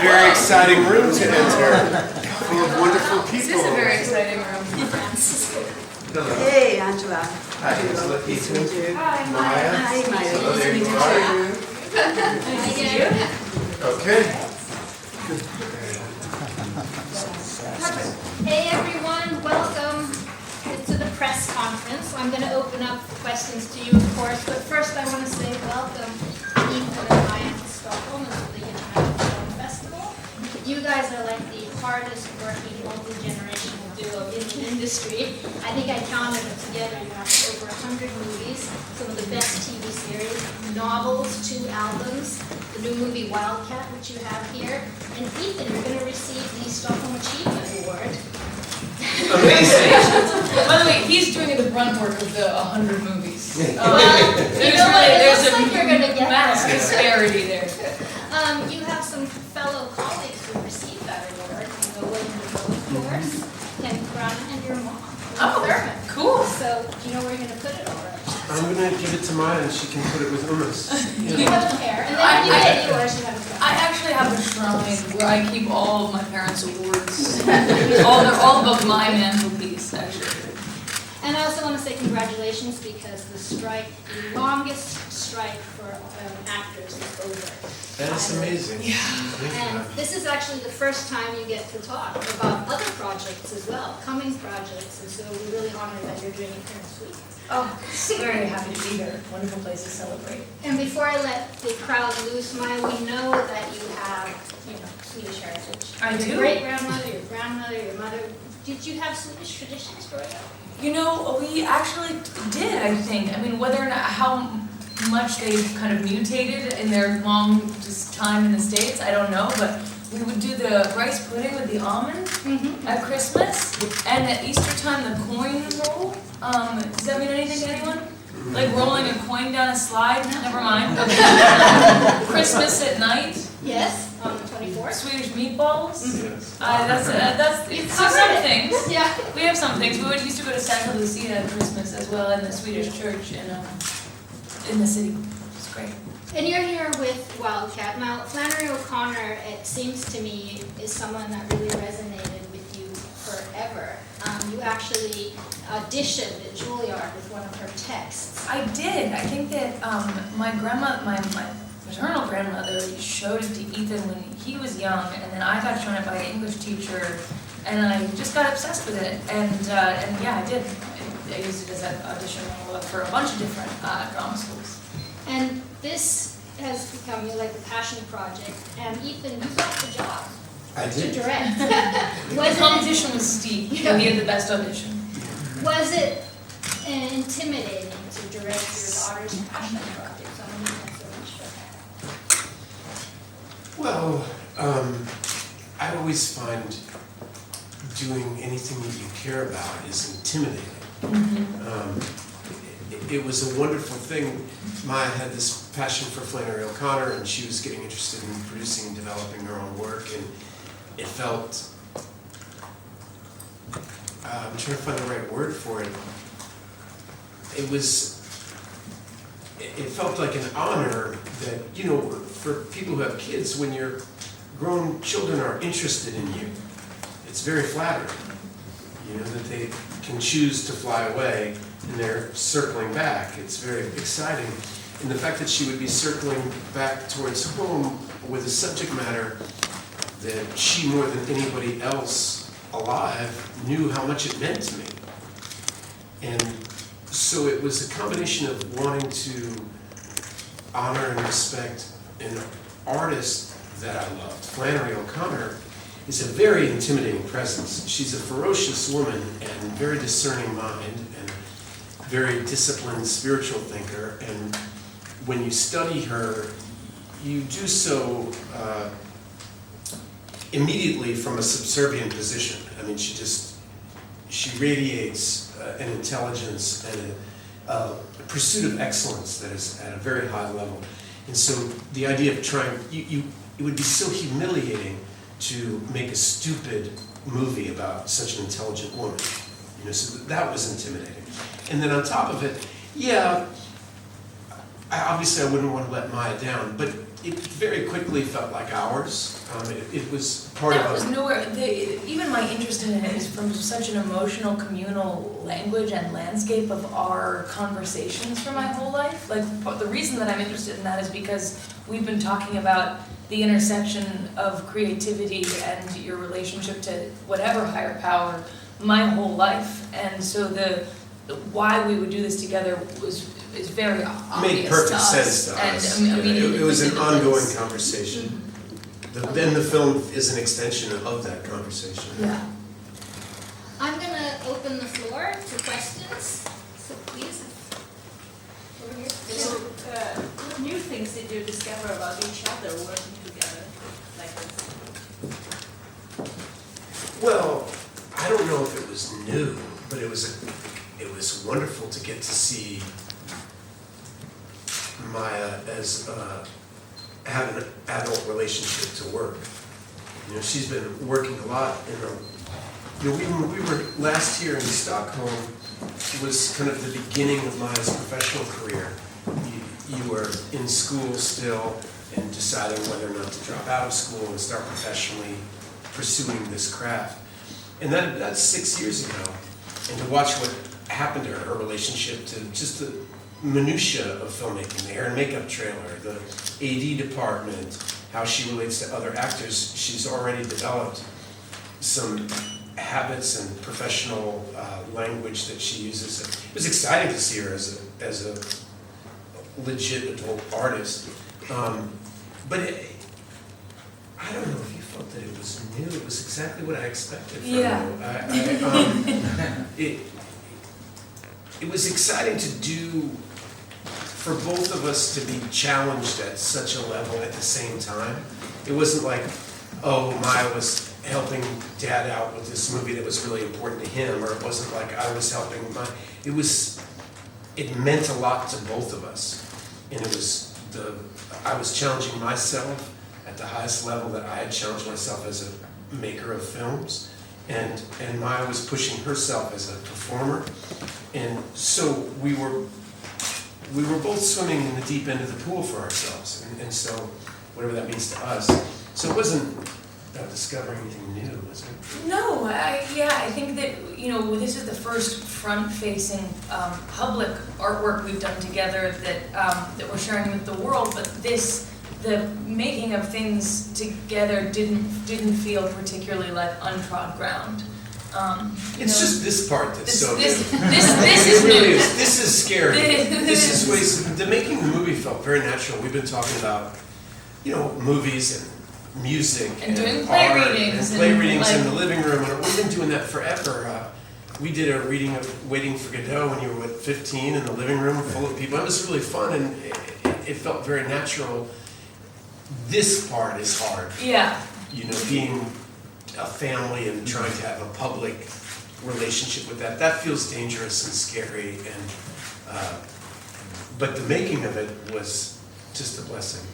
very exciting room to enter. Full of wonderful people. This is a very exciting room. Hello. Hey, Angela. Hi, Angela. Ethan. Hi, Maya. Hi, Maya. Hello, there you Nice are. to meet you. Okay. Hey everyone, welcome to the press conference. I'm going to open up questions to you, of course, but first I want to say welcome Ethan and Maya to Stockholm and to the International Film Festival. You guys are like the hardest working multi-generational duo in the industry. I think I counted them together. You have over 100 movies, some of the best TV series, novels, 2 albums, the new movie Wildcat, which you have here. And Ethan, you're going to receive the Stockholm Achievement Award. Amazing. By the way, he's doing the brunt work of the 100 movies. Well, you know what? It looks like you're going to get massive that. disparity there. You have some fellow colleagues who received that award. You know William DeVoe, of course, Ken Cronin, and your mom. Oh, Thurman. cool. So, do you know where you're going to put it already? I'm going to give it to Maya and she can put it with hummus. You have a pair, and then when you get yours, you have a pair. I actually have a shrine where I keep all of my parents' awards. They're all above my mantelpiece, actually. And I also want to say congratulations because the strike, the longest strike for actors is over. That is amazing. And this is actually the first time you get to talk about other projects as well, coming projects, and so we're really honored that you're doing it here in Sweden. Oh, very happy to be here. Wonderful place to celebrate. And before I let the crowd loose, Maya, we know that you have, Swedish heritage. I do. Your great-grandmother, your grandmother, your mother. Did you have Swedish traditions growing up? You know, we actually did, I think. I mean, whether or not, how much they've kind of mutated in their long just time in the States, I don't know, but we would do the rice pudding with the almond at Christmas, and at Easter time, the coin roll. Does that mean anything to anyone? Like rolling a coin down a slide? Never mind. Okay. Christmas at night. Yes, on the 24th. Swedish meatballs. Yes. That's You've some covered it. things. Yeah. We have some things. We used to go to Santa Lucia at Christmas as well in the Swedish church in the city. It's great. And you're here with Wildcat. Now, Flannery O'Connor, it seems to me, is someone that really resonated with you forever. You actually auditioned at Juilliard with one of her texts. I did. I think that my maternal grandmother showed it to Ethan when he was young, and then I got shown it by an English teacher, and I just got obsessed with it. And yeah, I did. I used it as an audition for a bunch of different drama schools. And this has become like the passion project. And Ethan, you got the job I to did. direct. The competition was steep, but he had the best audition. Was it intimidating to direct your daughter's passion project? So I'm thanks so much for that. Well, I always find doing anything that you care about is intimidating. It was a wonderful thing. Maya had this passion for Flannery O'Connor, and she was getting interested in producing and developing her own work, and it felt, I'm trying to find the right word for it. It felt like an honor that, for people who have kids, when your grown children are interested in you, it's very flattering, that they can choose to fly away and they're circling back. It's very exciting. And the fact that she would be circling back towards home with a subject matter that she, more than anybody else alive, knew how much it meant to me. And so it was a combination of wanting to honor and respect an artist that I loved. Flannery O'Connor is a very intimidating presence. She's a ferocious woman and very discerning mind and very disciplined spiritual thinker. And when you study her, you do so immediately from a subservient position. I mean, she radiates an intelligence and a pursuit of excellence that is at a very high level. And so the idea of it would be so humiliating to make a stupid movie about such an intelligent woman. So that was intimidating. And then on top of it, obviously I wouldn't want to let Maya down, but it very quickly felt like ours. It was part That of was a, nowhere, even my interest in it is from such an emotional, communal language and landscape of our conversations for my whole life. Like, the reason that I'm interested in that is because we've been talking about the intersection of creativity and your relationship to whatever higher power my whole life. And so why we would do this together is very obvious made perfect to us. sense to us. And Yeah, immediately it was an put into ongoing place. conversation. Then the film is an extension of that conversation. Yeah. I'm gonna open the floor to questions, so please, over here. So, what new things did you discover about each other working together like this? Well, I don't know if it was new, but it was wonderful to get to see Maya as have an adult relationship to work. You know, she's been working a lot in her. You know, when we were last year in Stockholm, was kind of the beginning of Maya's professional career. You were in school still and deciding whether or not to drop out of school and start professionally pursuing this craft. And that's 6 years ago. And to watch what happened to her relationship to just the minutia of filmmaking, the hair and makeup trailer, the AD department, how she relates to other actors, she's already developed some habits and professional language that she uses. It was exciting to see her as a legit adult artist. But I don't know if you felt that it was new. It was exactly what I expected from you. It was exciting to do, for both of us to be challenged at such a level at the same time. It wasn't like, oh, Maya was helping Dad out with this movie that was really important to him, or it wasn't like I was helping Maya. It meant a lot to both of us. And I was challenging myself at the highest level that I had challenged myself as a maker of films. And Maya was pushing herself as a performer. And so we were both swimming in the deep end of the pool for ourselves. And so, whatever that means to us. So it wasn't about discovering anything new, was it? No, I think that, this is the first front-facing public artwork we've done together that we're sharing with the world, but the making of things together didn't feel particularly like untrod ground. It's just this part that's so new. This It is really new. is. This is scary. The making of the movie felt very natural. We've been talking about, movies and music And doing art play readings and play and, readings in like- the living room, and we've been doing that forever. We did a reading of Waiting for Godot when you were 15 in the living room full of people. It was really fun, and it felt very natural. This part is hard. Yeah. Being a family and trying to have a public relationship with that feels dangerous and scary. And but the making of it was just a blessing.